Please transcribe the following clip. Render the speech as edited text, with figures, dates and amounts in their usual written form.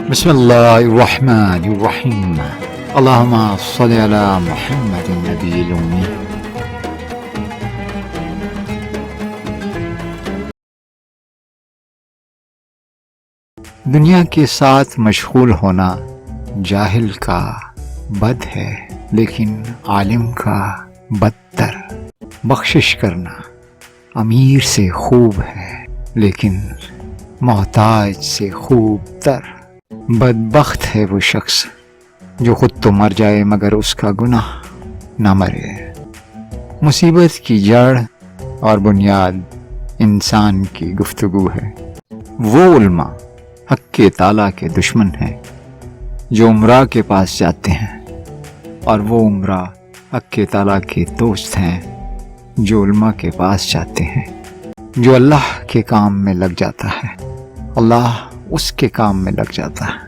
بسم اللہ الرحمن الرحیم، اللہم صلی علی محمد النبی الامی۔ دنیا کے ساتھ مشغول ہونا جاہل کا بد ہے، لیکن عالم کا بدتر۔ بخشش کرنا امیر سے خوب ہے، لیکن محتاج سے خوب تر۔ بدبخت ہے وہ شخص جو خود تو مر جائے مگر اس کا گناہ نہ مرے۔ مصیبت کی جڑ اور بنیاد انسان کی گفتگو ہے۔ وہ علماء حق کے تعالیٰ کے دشمن ہیں جو عمرہ کے پاس جاتے ہیں، اور وہ عمرہ حق کے تعالیٰ کے دوست ہیں جو علماء کے پاس جاتے ہیں۔ جو اللہ کے کام میں لگ جاتا ہے، اللہ اس کے کام میں لگ جاتا ہے۔